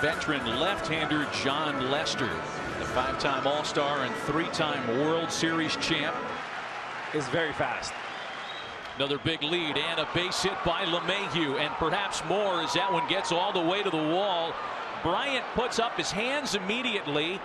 veteran left-hander John Lester, the 5-time All-Star and 3-time World Series champ, is very fast. Another big lead and a base hit by LeMahieu, and perhaps more as that one gets all the way to the wall. Bryant puts up his hands immediately.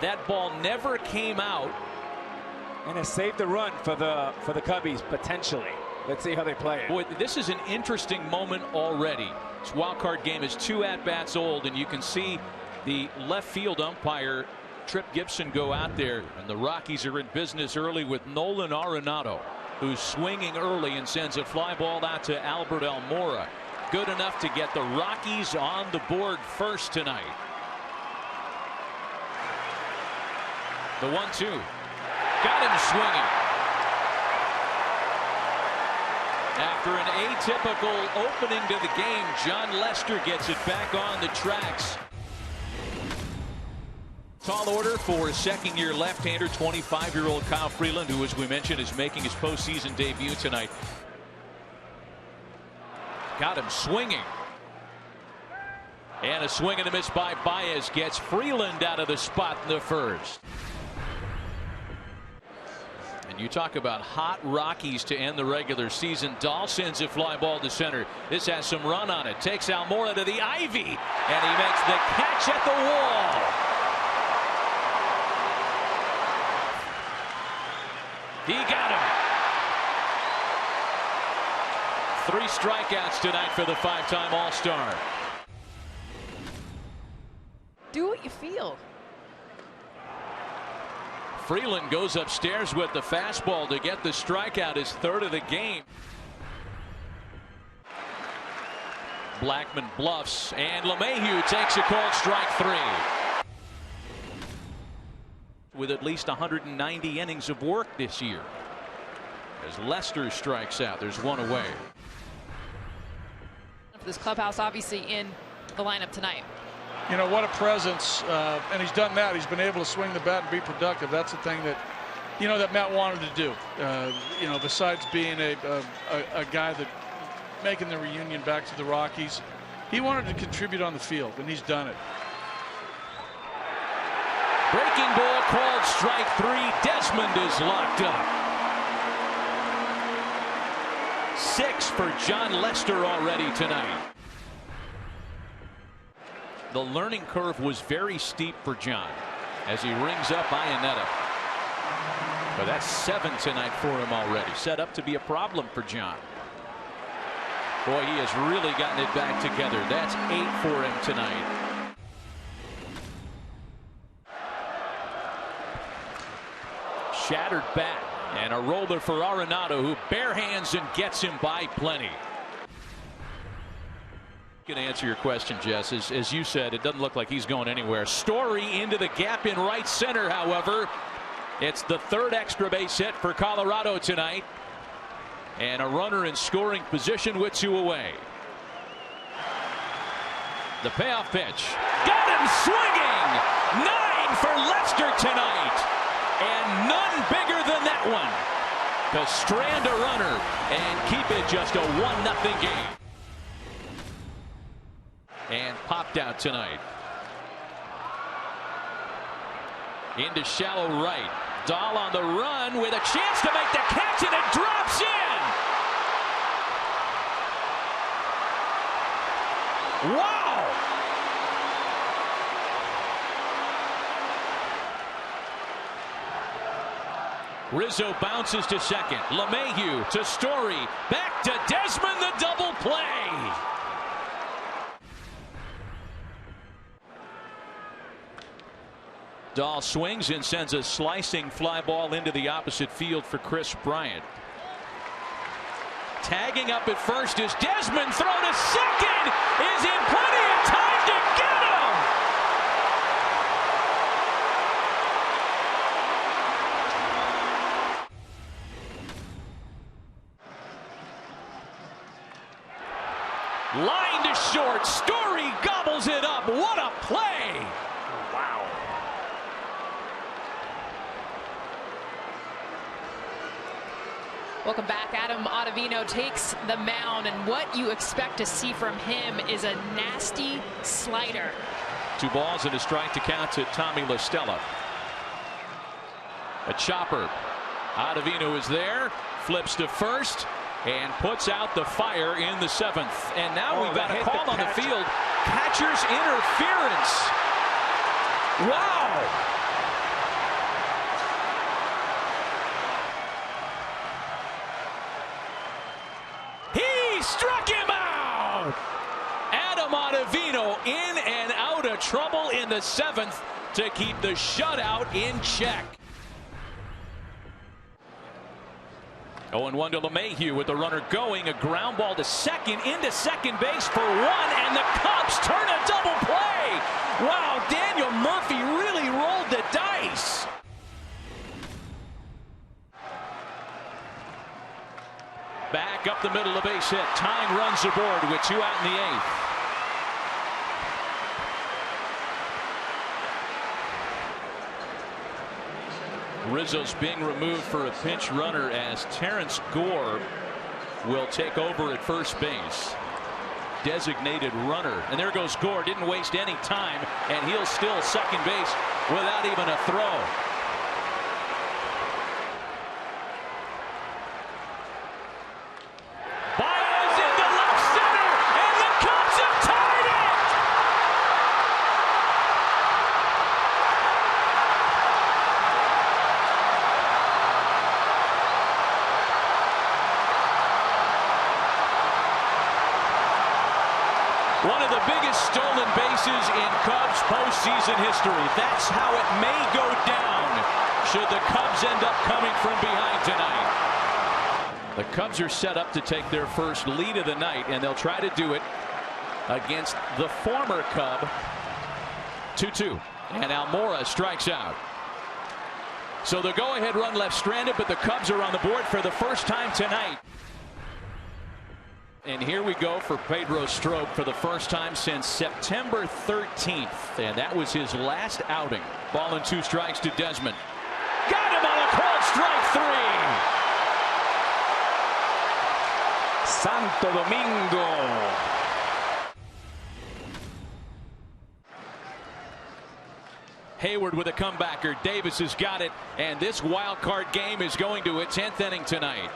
That ball never came out. And it saved the run for the Cubbies potentially. Let's see how they play it. Boy, this is an interesting moment already. This wild card game is 2 at-bats old, and you can see the left field umpire Trip Gibson go out there, and the Rockies are in business early with Nolan Arenado, who's swinging early and sends a fly ball out to Albert Almora. Good enough to get the Rockies on the board first tonight. The 1-2. Got him swinging. After an atypical opening to the game, John Lester gets it back on the tracks. Tall order for second-year left-hander, 25-year-old Kyle Freeland, who, as we mentioned, is making his postseason debut tonight. Got him swinging. And a swing and a miss by Baez gets Freeland out of the spot in the first. And you talk about hot Rockies to end the regular season. Dahl sends a fly ball to center. This has some run on it. Takes Almora to the ivy. And he makes the catch at the wall. He got him. 3 strikeouts tonight for the 5-time All-Star. Do what you feel. Freeland goes upstairs with the fastball to get the strikeout, his 3rd of the game. Blackman bluffs, and LeMahieu takes a called strike 3. With at least 190 innings of work this year. As Lester strikes out, there's 1 away. This clubhouse obviously in the lineup tonight. You know, what a presence, and he's done that. He's been able to swing the bat and be productive. That's the thing that, you know, that Matt wanted to do. You know, besides being a guy that making the reunion back to the Rockies, he wanted to contribute on the field, and he's done it. Breaking ball called strike 3. Desmond is locked up. 6 for John Lester already tonight. The learning curve was very steep for John as he rings up Iannetta. But that's 7 tonight for him already. Set up to be a problem for John. Boy, he has really gotten it back together. That's 8 for him tonight. Shattered bat and a roller for Arenado, who bare hands and gets him by plenty. Can answer your question, Jess. As you said, it doesn't look like he's going anywhere. Story into the gap in right center, however. It's the 3rd extra base hit for Colorado tonight. And a runner in scoring position with 2 away. The payoff pitch. Got him swinging! 9 for Lester tonight. And none bigger than that one. To strand a runner and keep it just a 1-0 game. And popped out tonight. Into shallow right. Dahl on the run with a chance to make the catch, and it drops in. Wow. Rizzo bounces to second. LeMahieu to Story. Back to Desmond, the double play. Dahl swings and sends a slicing fly ball into the opposite field for Chris Bryant. Tagging up at first is Desmond. Throw to second is in plenty of time to get him. Line to short. Story gobbles it up. What a play. Wow. Welcome back. Adam Ottavino takes the mound, and what you expect to see from him is a nasty slider. 2 balls and a strike to count to Tommy La Stella. A chopper. Ottavino is there, flips to first, and puts out the fire in the 7th. And now we've got a call on the field. Catcher's interference. Wow. He struck him out. Adam Ottavino in and out of trouble in the 7th to keep the shutout in check. 0-1 to LeMahieu with the runner going. A ground ball to second, into second base for 1, and the Cubs turn a double play. Wow, Daniel Murphy really rolled the dice. Back up the middle, a base hit. Tying runs aboard with 2 out in the 8th. Rizzo's being removed for a pinch runner as Terrence Gore will take over at first base. Designated runner. And there goes Gore. Didn't waste any time, and he'll still second base without even a throw. Baez into left center, and the Cubs have tied it! One of the biggest stolen bases in Cubs postseason history. That's how it may go down should the Cubs end up coming from behind tonight. The Cubs are set up to take their first lead of the night, and they'll try to do it against the former Cub. 2-2, and Almora strikes out. So the go-ahead run left stranded, but the Cubs are on the board for the first time tonight. And here we go for Pedro Strop for the first time since September 13th. And that was his last outing. Ball and 2 strikes to Desmond. Got him on a called strike 3. Santo Domingo. Hayward with a comebacker. Davis has got it. And this wild card game is going to its 10th inning tonight.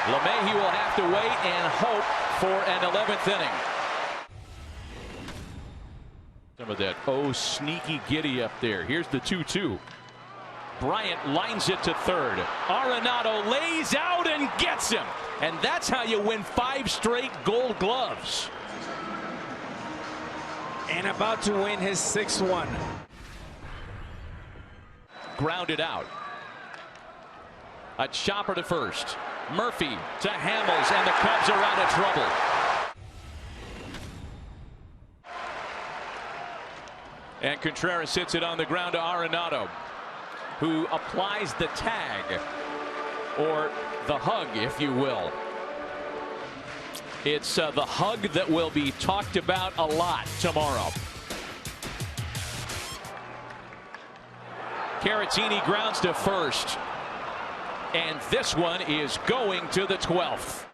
LeMahieu will have to wait and hope for an 11th inning. Some of that sneaky giddy up there. Here's the 2-2. Bryant lines it to third. Arenado lays out and gets him. And that's how you win 5 straight Gold Gloves. And about to win his 6th one. Grounded out. A chopper to first. Murphy to Hamels, and the Cubs are out of trouble. And Contreras hits it on the ground to Arenado, who applies the tag, or the hug, if you will. It's the hug that will be talked about a lot tomorrow. Caratini grounds to first. And this one is going to the 12th.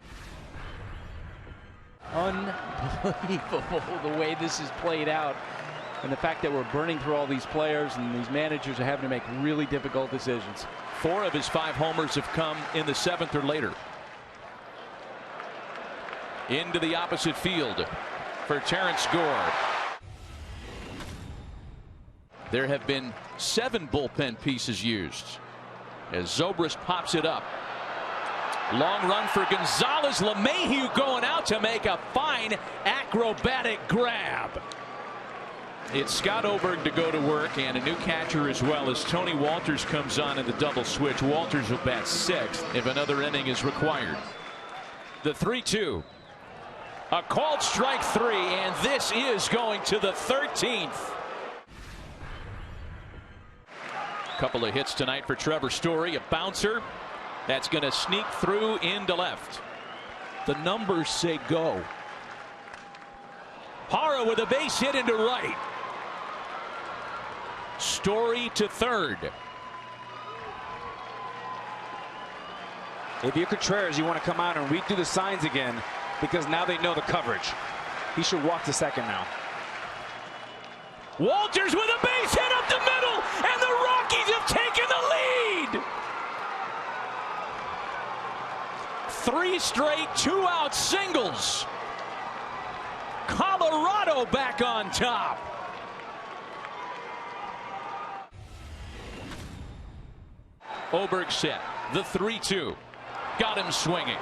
Unbelievable the way this is played out, and the fact that we're burning through all these players and these managers are having to make really difficult decisions. 4 of his 5 homers have come in the 7th or later. Into the opposite field for Terrence Gore. There have been 7 bullpen pieces used as Zobrist pops it up. Long run for Gonzalez. LeMahieu going out to make a fine acrobatic grab. It's Scott Oberg to go to work, and a new catcher as well as Tony Walters comes on in the double switch. Walters will bat 6th if another inning is required. The 3-2. A called strike 3, and this is going to the 13th. Couple of hits tonight for Trevor Story. A bouncer that's going to sneak through into left. The numbers say go. Parra with a base hit into right. Story to third. If you're Contreras, you want to come out and read through the signs again, because now they know the coverage. He should walk to second now. Walters with a base hit up the middle, and the Rockies have taken the lead. 3 straight 2-out singles. Colorado back on top. Oberg set. The 3-2. Got him swinging.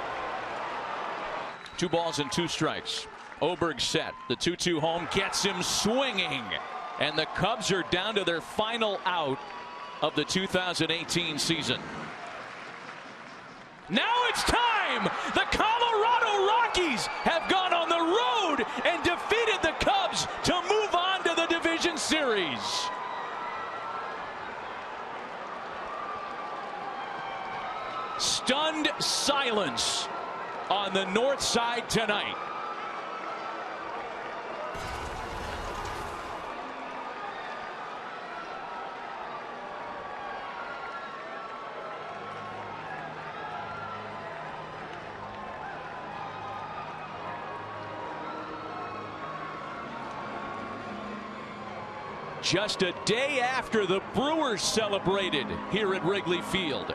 2 balls and 2 strikes. Oberg set. The 2-2 home gets him swinging. And the Cubs are down to their final out of the 2018 season. Now it's time! The Colorado Rockies have gone on the road and defeated the Cubs to move on to the division series. Stunned silence on the north side tonight. Just a day after the Brewers celebrated here at Wrigley Field.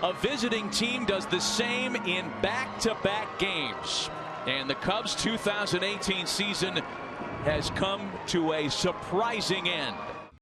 A visiting team does the same in back-to-back games. And the Cubs' 2018 season has come to a surprising end.